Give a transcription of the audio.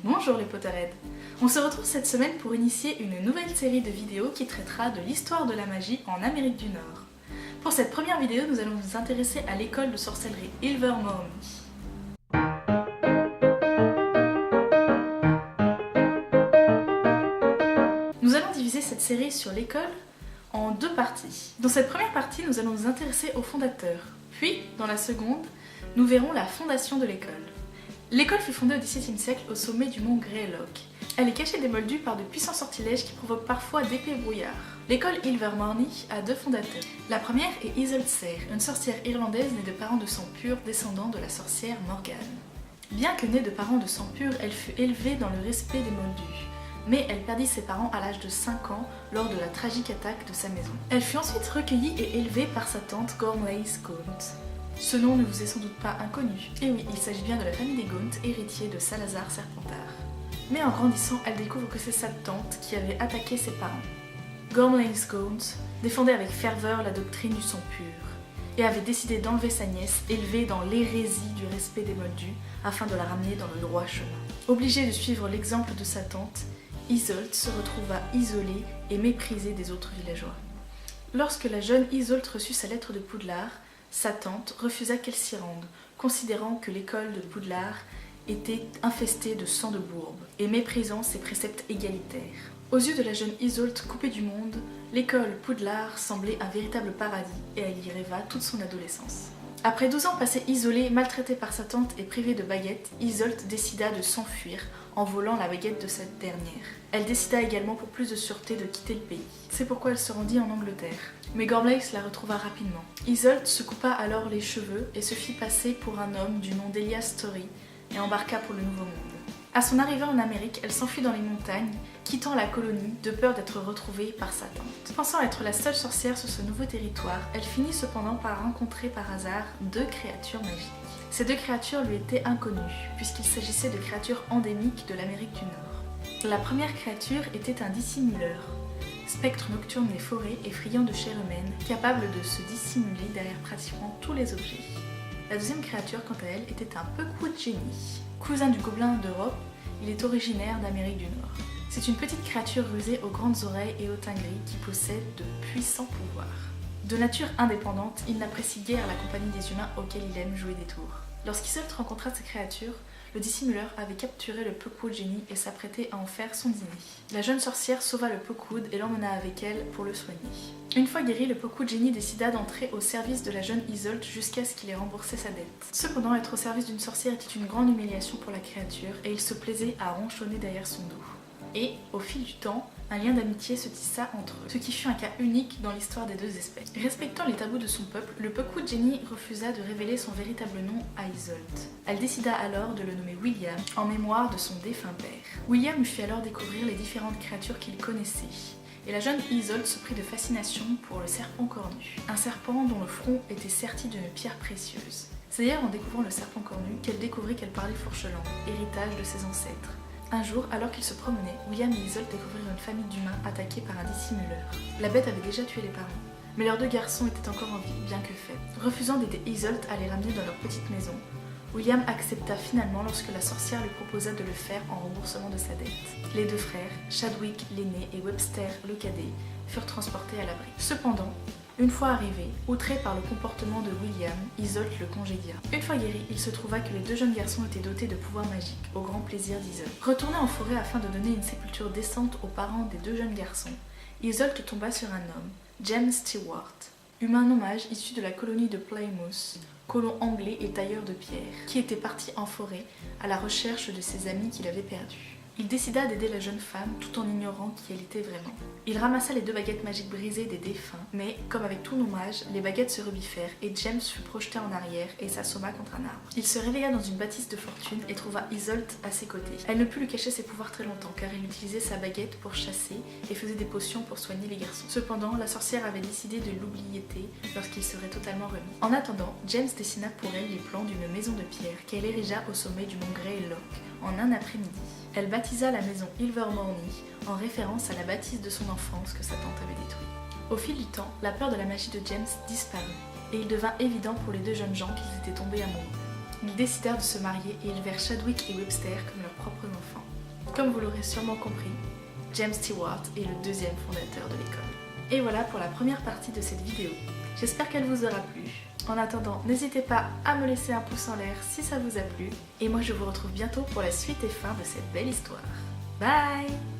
Bonjour les Potterheads. On se retrouve cette semaine pour initier une nouvelle série de vidéos qui traitera de l'histoire de la magie en Amérique du Nord. Pour cette première vidéo, nous allons nous intéresser à l'école de sorcellerie Ilvermorny. Nous allons diviser cette série sur l'école en deux parties. Dans cette première partie, nous allons nous intéresser aux fondateurs. Puis, dans la seconde, nous verrons la fondation de l'école. L'école fut fondée au XVIIe siècle au sommet du mont Greylock. Elle est cachée des moldus par de puissants sortilèges qui provoquent parfois d'épais brouillards. L'école Ilvermorny a deux fondateurs. La première est Isolde Serre, une sorcière irlandaise née de parents de sang pur descendant de la sorcière Morgane. Bien que née de parents de sang pur, elle fut élevée dans le respect des moldus. Mais elle perdit ses parents à l'âge de 5 ans lors de la tragique attaque de sa maison. Elle fut ensuite recueillie et élevée par sa tante Gormlaith Gaunt. Ce nom ne vous est sans doute pas inconnu. Et oui, il s'agit bien de la famille des Gaunt, héritier de Salazar Serpentard. Mais en grandissant, elle découvre que c'est sa tante qui avait attaqué ses parents. Gormlaith Gaunt défendait avec ferveur la doctrine du sang pur et avait décidé d'enlever sa nièce, élevée dans l'hérésie du respect des moldus, afin de la ramener dans le droit chemin. Obligée de suivre l'exemple de sa tante, Isolde se retrouva isolée et méprisée des autres villageois. Lorsque la jeune Isolde reçut sa lettre de Poudlard, sa tante refusa qu'elle s'y rende, considérant que l'école de Poudlard était infestée de sang de bourbe et méprisant ses préceptes égalitaires. Aux yeux de la jeune Isolde coupée du monde, l'école Poudlard semblait un véritable paradis et elle y rêva toute son adolescence. Après 12 ans passés isolée, maltraitée par sa tante et privée de baguette, Isolde décida de s'enfuir en volant la baguette de cette dernière. Elle décida également pour plus de sûreté de quitter le pays. C'est pourquoi elle se rendit en Angleterre. Mais Gormlaith la retrouva rapidement. Isolde se coupa alors les cheveux et se fit passer pour un homme du nom d'Elias Story et embarqua pour le Nouveau Monde. À son arrivée en Amérique, elle s'enfuit dans les montagnes, quittant la colonie de peur d'être retrouvée par sa tante. Pensant être la seule sorcière sur ce nouveau territoire, elle finit cependant par rencontrer par hasard deux créatures magiques. Ces deux créatures lui étaient inconnues, puisqu'il s'agissait de créatures endémiques de l'Amérique du Nord. La première créature était un dissimuleur, spectre nocturne des forêts et friand de chair humaine, capable de se dissimuler derrière pratiquement tous les objets. La deuxième créature, quant à elle, était un Pequod-Genie. Cousin du gobelin d'Europe, il est originaire d'Amérique du Nord. C'est une petite créature rusée aux grandes oreilles et au teint gris qui possède de puissants pouvoirs. De nature indépendante, il n'apprécie guère la compagnie des humains auxquels il aime jouer des tours. Lorsqu'Isolde rencontra ces créatures, le dissimuleur avait capturé le Pequod-Genie et s'apprêtait à en faire son dîner. La jeune sorcière sauva le Pequod et l'emmena avec elle pour le soigner. Une fois guéri, le Pequod-Genie décida d'entrer au service de la jeune Isolde jusqu'à ce qu'il ait remboursé sa dette. Cependant, être au service d'une sorcière était une grande humiliation pour la créature et il se plaisait à ronchonner derrière son dos. Et, au fil du temps, un lien d'amitié se tissa entre eux, ce qui fut un cas unique dans l'histoire des deux espèces. Respectant les tabous de son peuple, le Pequod-Genie refusa de révéler son véritable nom à Isolde. Elle décida alors de le nommer William, en mémoire de son défunt père. William lui fit alors découvrir les différentes créatures qu'il connaissait, et la jeune Isolde se prit de fascination pour le serpent cornu, un serpent dont le front était serti d'une pierre précieuse. C'est d'ailleurs en découvrant le serpent cornu qu'elle découvrit qu'elle parlait fourche-langue, héritage de ses ancêtres. Un jour, alors qu'ils se promenaient, William et Isolde découvrirent une famille d'humains attaqués par un dissimuleur. La bête avait déjà tué les parents, mais leurs deux garçons étaient encore en vie, bien que faibles. Refusant d'aider Isolde à les ramener dans leur petite maison, William accepta finalement lorsque la sorcière lui proposa de le faire en remboursement de sa dette. Les deux frères, Chadwick l'aîné et Webster le cadet, furent transportés à l'abri. Cependant, une fois arrivé, outré par le comportement de William, Isolde le congédia. Une fois guéri, il se trouva que les deux jeunes garçons étaient dotés de pouvoirs magiques, au grand plaisir d'Isolde. Retournée en forêt afin de donner une sépulture décente aux parents des deux jeunes garçons, Isolde tomba sur un homme, James Stewart, humain nommage issu de la colonie de Plymouth, colon anglais et tailleur de pierre, qui était parti en forêt à la recherche de ses amis qu'il avait perdus. Il décida d'aider la jeune femme tout en ignorant qui elle était vraiment. Il ramassa les deux baguettes magiques brisées des défunts, mais, comme avec tout nommage, les baguettes se rebiffèrent et James fut projeté en arrière et s'assomma contre un arbre. Il se réveilla dans une bâtisse de fortune et trouva Isolde à ses côtés. Elle ne put lui cacher ses pouvoirs très longtemps car il utilisait sa baguette pour chasser et faisait des potions pour soigner les garçons. Cependant, la sorcière avait décidé de l'oublier lorsqu'il serait totalement remis. En attendant, James dessina pour elle les plans d'une maison de pierre qu'elle érigea au sommet du mont Greylock en un après-midi. Elle baptisa la maison Ilvermorny en référence à la bâtisse de son enfance que sa tante avait détruite. Au fil du temps, la peur de la magie de James disparut et il devint évident pour les deux jeunes gens qu'ils étaient tombés amoureux. Ils décidèrent de se marier et élevèrent Chadwick et Webster comme leurs propres enfants. Comme vous l'aurez sûrement compris, James Stewart est le deuxième fondateur de l'école. Et voilà pour la première partie de cette vidéo. J'espère qu'elle vous aura plu. En attendant, n'hésitez pas à me laisser un pouce en l'air si ça vous a plu. Et moi je vous retrouve bientôt pour la suite et fin de cette belle histoire. Bye!